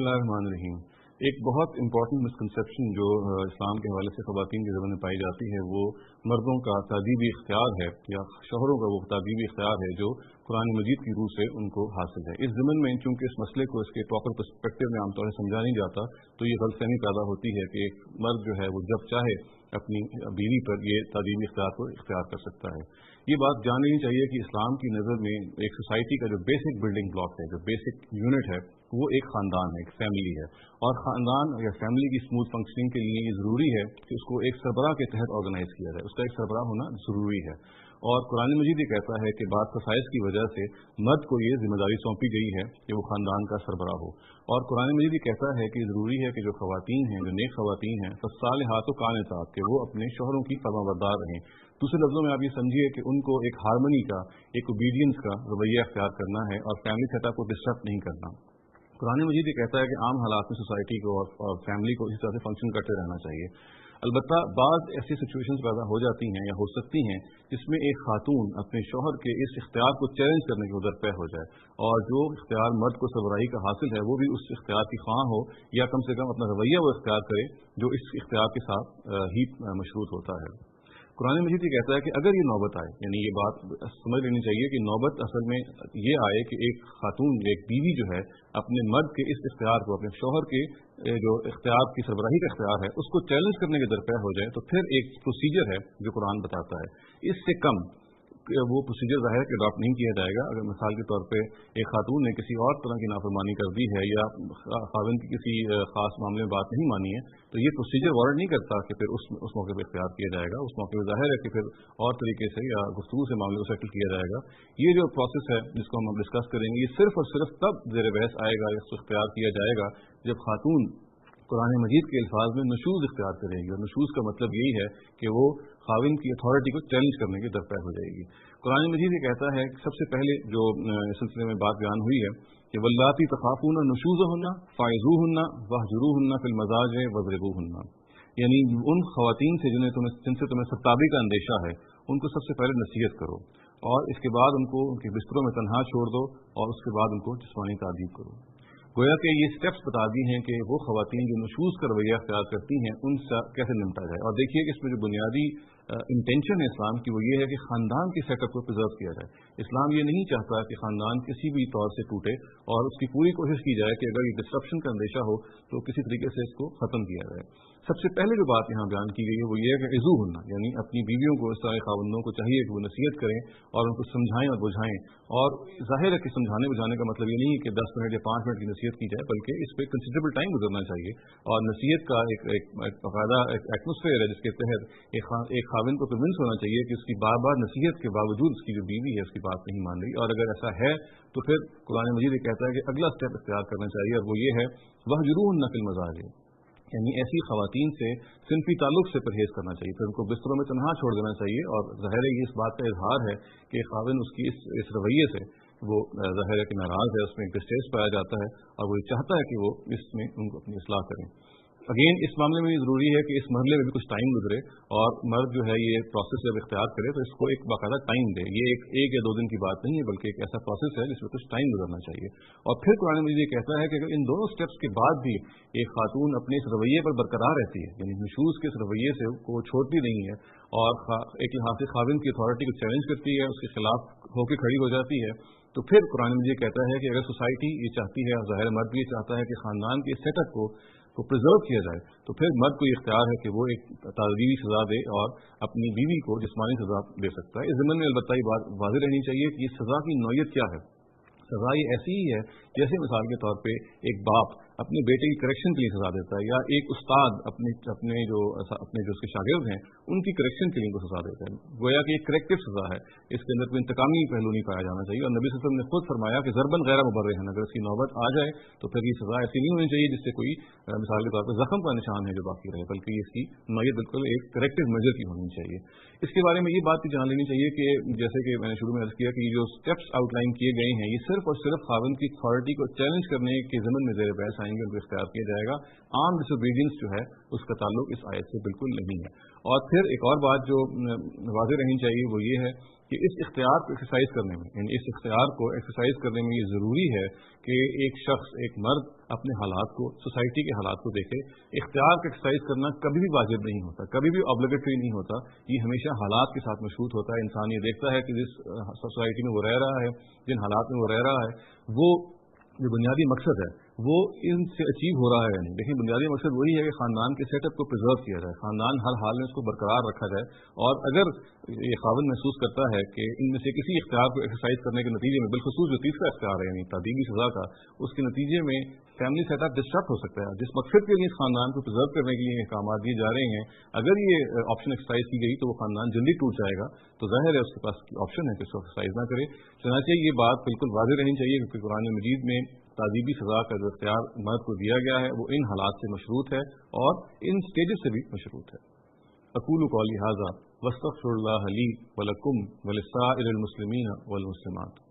बिस्मिल्लाहिर्रहमानिर्रहीम। एक बहुत इंपॉर्टेंट मिसकंसेप्शन जो इस्लाम के हवाले से ख़वातीन के ज़िम्मे में पाई जाती है वो मर्दों का तादीबी इख्तियार है या शोहरों का वो तादीबी इख्तियार है जो कुरान मजीद की रूह से उनको हासिल है। इस ज़िम्मन में चूँकि इस मसले को इसके प्रॉपर पर्सपेक्टिव में आमतौर से समझा नहीं जाता तो ये गलतफहमी पैदा होती है कि एक मर्द जो है वो जब चाहे अपनी बीवी पर ये तादीबी इख्तियार को इख्तियार कर सकता है। ये बात जान लेनी चाहिए कि इस्लाम की नज़र में एक सोसाइटी का जो बेसिक बिल्डिंग ब्लॉक है, जो बेसिक यूनिट है, वो एक ख़ानदान है, एक फैमिली है। और ख़ानदान या फैमिली की स्मूथ फंक्शनिंग के लिए ये ज़रूरी है कि उसको एक सरबराह के तहत ऑर्गेनाइज किया जाए, उसका एक सरबराह होना ज़रूरी है। और कुरान मजीद ये कहता है कि बात खसाइस की वजह से मर्द को ये जिम्मेदारी सौंपी गई है कि वो ख़ानदान का सरबराह हो। और कुरान मजीद ये कहता है कि ज़रूरी है कि जो ख़वातीन हैं, जो नेक ख़वातीन हैं, फ़स्सालिहात व कानितात, के वो अपने शोहरों की फरमाबरदार रहें। दूसरे लफ्ज़ों में आप ये समझिए कि उनको एक हारमनी का, एक ओबीडियंस का रवैया अख्तियार करना है और फैमिली सेटअप को डिस्टर्ब नहीं करना। कुरान मजीद ये कहता है कि आम हालात में सोसाइटी को और फैमिली को इस तरह से फंक्शन करते रहना चाहिए। अलबत्ता बाज़ ऐसी सिचुएशंस पैदा हो जाती हैं या हो सकती हैं जिसमें एक खातून अपने शौहर के इस इख्तियार को चैलेंज करने के उधर पे हो जाए और जो इख्तियार मर्द को सरबराही का हासिल है वो भी उस इख्तियार की ख्वाह हो या कम से कम अपना रवैया वो इख्तियार करे जो इस इख्तियार के साथ ही मशरूत होता है। कुरान मजीद ये कहता है कि अगर ये नौबत आए, यानी ये बात समझ लेनी चाहिए कि नौबत असल में ये आए कि एक खातून, एक बीवी जो है अपने मर्द के इस इख्तियार को, अपने शौहर के जो इख्तियार की सरबराही का इख्तियार है उसको चैलेंज करने के दरपे हो जाए तो फिर एक प्रोसीजर है जो कुरान बताता है। इससे कम वो प्रोसीजर ज़ाहिर है कि अडॉप्ट नहीं किया जाएगा। अगर मिसाल के तौर पे एक खातून ने किसी और तरह की नाफरमानी कर दी है या खाविंद की किसी खास मामले में बात नहीं मानी है तो ये प्रोसीजर वारंट नहीं करता कि फिर उस मौके पर इख्तियार किया जाएगा। उस मौके पर ज़ाहिर है कि फिर और तरीके से या गुफ्तगू से मामले को सेटल किया जाएगा। ये जो प्रोसेस है जिसको हम डिस्कस करेंगे ये सिर्फ और सिर्फ तब ज़ेर बहस आएगा या इसको इख्तियार किया जाएगा जब खातून कुरान मजीद के अल्फाज में नशूज़ इख्तियार करेगी। और नशूज़ का मतलब यही है कि वो खाविन की अथॉरिटी को चैलेंज करने के दरपे हो जाएगी। कुरान मजीद ये कहता है कि सबसे पहले जो इस सिलसिले में बात बयान हुई है कि वल्लाती तखाफून नुशूज़हुन्ना फ़ाइज़ूहुन्ना वहजुरूहुन्ना फिल मज़ाजिअ वज़रिबूहुन्ना, यानी उन ख़वातीन से जिनसे तुम्हें सरताबी का अंदेशा है उनको सबसे पहले नसीहत करो और इसके बाद उनको उनके बिस्तरों में तन्हा छोड़ दो और उसके बाद उनको जिस्मानी तादीब करो। गोया कि ये स्टेप्स बता दिए हैं कि वो ख़वातीन जो नशूज़ का रवैया अख्तियार करती हैं उनसे कैसे निपटा जाए। और देखिए कि इसमें जो बुनियादी इंटेंशन है इस्लाम की वो ये है कि ख़ानदान के सेटअप को प्रिजर्व किया जाए। इस्लाम ये नहीं चाहता कि ख़ानदान किसी भी तौर से टूटे और उसकी पूरी कोशिश की जाए कि अगर ये डिस्ट्रप्शन का अंदेशा हो तो किसी तरीके से इसको ख़त्म किया जाए। सबसे पहले जो बात यहाँ बयान की गई है वो ये है कि इज़ू होना, यानी अपनी बीवियों को, इस तरह खावंदों को चाहिए कि वो नसीहत करें और उनको समझाएं और बुझाएं। और ज़ाहिर है कि समझाने बुझाने का मतलब ये नहीं है कि 10 मिनट या 5 मिनट की नसीहत की जाए, बल्कि इस पर कंसिडरेबल टाइम गुजरना चाहिए। और नसीहत का एक बाकायदा एटमोसफेयर है जिसके तहत एक खाविन को कन्विंस होना चाहिए कि उसकी बार बार नसीहत के बावजूद उसकी जो बीवी है उसकी बात नहीं मान रही। और अगर ऐसा है तो फिर कुरान मजीद ये कहता है कि अगला स्टेप इख्तियार करना चाहिए और वो ये है वहजुरूहुन्ना फिल मज़ाजिअ, यानी ऐसी ख़वातीन से सिनफी ताल्लुक़ से परहेज़ करना चाहिए, फिर उनको बिस्तरों में तन्हा छोड़ देना चाहिए। और ज़ाहिर है ये इस बात का इजहार है कि खाविन उसकी इस रवैये से वो ज़ाहिर है कि नाराज़ है, उसमें डिस्ट्रेस पाया जाता है और वो चाहता है कि वो इसमें उनको अपनी इस्लाह करें। अगेन इस मामले में ज़रूरी है कि इस मरहले में भी कुछ टाइम गुजरे और मर्द जो है ये प्रोसेस जब इख्तियार करे तो इसको एक बाकायदा टाइम दे। ये एक या 2 दिन की बात नहीं है बल्कि एक ऐसा प्रोसेस है जिसमें कुछ टाइम गुजरना चाहिए। और फिर कुरान मजीद ये कहता है कि अगर इन दोनों स्टेप्स के बाद भी एक खातून अपने इस रवैये पर बरकरार रहती है, यानी नशूज़ के इस रवैये से को छोड़ती नहीं है और एक लिहाज से खाविन की अथॉरिटी को चैलेंज करती है, उसके खिलाफ होकर खड़ी हो जाती है, तो फिर कुरान मजीद कहता है कि अगर सोसाइटी ये चाहती है और ज़ाहिर मर्द भी ये चाहता है कि ख़ानदान के सेटअप को प्रिजर्व किया जाए तो फिर मर्द को इख्तियार है कि वो एक ताज़ीबी सज़ा दे और अपनी बीवी को जिस्मानी सज़ा दे सकता है। इस ज़िम्मन में अलबत्ता ये बात वाज़ेह रहनी चाहिए कि सज़ा की नौयत क्या है। सज़ा ये ऐसी ही है जैसे मिसाल के तौर पे एक बाप अपने बेटे की करेक्शन के लिए सज़ा देता है या एक उस्ताद अपने जो उसके शागिर्द हैं उनकी करेक्शन के लिए उनको सज़ा देता है। गोया कि एक करेक्टिव सज़ा है, इसके अंदर कोई इंतकामी पहलू नहीं पाया जाना चाहिए। और नबी सल्लल्लाहु अलैहि वसल्लम ने खुद फरमाया कि ज़रबन गैर मुबर्रिहन, अगर इसकी नौबत आ जाए तो फिर ये सज़ा ऐसी नहीं होनी चाहिए जिससे कोई मिसाल के तौर पर ज़ख्म का निशान है जो बाकी रहे, बल्कि इसकी नौयत बिल्कुल एक करेक्टिव मेजर की होनी चाहिए। इसके बारे में ये बात भी जान लेनी चाहिए कि जैसे कि मैंने शुरू में अर्ज़ किया कि जो स्टेप्स आउटलाइन किए गए हैं ये सिर्फ और सिर्फ खाविन की अथॉरिटी को चैलेंज करने के ज़िम्मन में ज़ेर बहस आएंगे, उनको इख्तियार किया जाएगा। आम डिसोबीडियंस जो है उसका ताल्लुक इस आयत से बिल्कुल नहीं है। اور پھر ایک اور بات جو واضح رہنی چاہیے وہ یہ ہے کہ اس اختیار کو ایکسرسائز کرنے میں، یعنی اس اختیار کو ایکسرسائز کرنے میں یہ ضروری ہے کہ ایک شخص، ایک مرد اپنے حالات کو، سوسائٹی کے حالات کو دیکھے. اختیار کا ایکسرسائز کرنا کبھی بھی واجب نہیں ہوتا، کبھی بھی آبلیگیٹری نہیں ہوتا، یہ ہمیشہ حالات کے ساتھ مشروط ہوتا ہے. انسان یہ دیکھتا ہے کہ جس سوسائٹی میں وہ رہ رہا ہے، جن حالات میں وہ رہ رہا ہے، وہ جو بنیادی مقصد ہے وہ ان سے اچیو ہو رہا ہے یا نہیں. دیکھیں، بنیادی مقصد وہی ہے کہ خاندان کے سیٹ اپ کو پرزرو کیا جائے، خاندان ہر حال میں اس کو برقرار رکھا جائے. اور اگر یہ خاوند محسوس کرتا ہے کہ ان میں سے کسی اختیار کو ایکسرسائز کرنے کے نتیجے میں، بالخصوص جو تیسرا اختیار ہے یعنی تعدیبی سزا کا، اس کے نتیجے میں فیملی سیٹ اپ ڈسٹرب ہو سکتا ہے. جس مقصد کے لیے اس خاندان کو پرزرو کرنے کے لیے احکامات دیے جا رہے ہیں، اگر یہ آپشن ایکسرسائز کی گئی تو وہ خاندان جلدی ٹوٹ جائے گا. تو ظاہر ہے اس کے پاس آپشن ہے کہ اس کو ایکسرسائز نہ کرے. چنانچہ یہ بات بالکل واضح رہنی چاہیے کیونکہ قرآن مجید میں تعذیبی سزا کا جو اختیار مرد کو دیا گیا ہے وہ ان حالات سے مشروط ہے اور ان سٹیجز سے بھی مشروط ہے. اقول قولی ھذا واستغفر اللہ لی ولکم ولسائر المسلمین والمسلمات.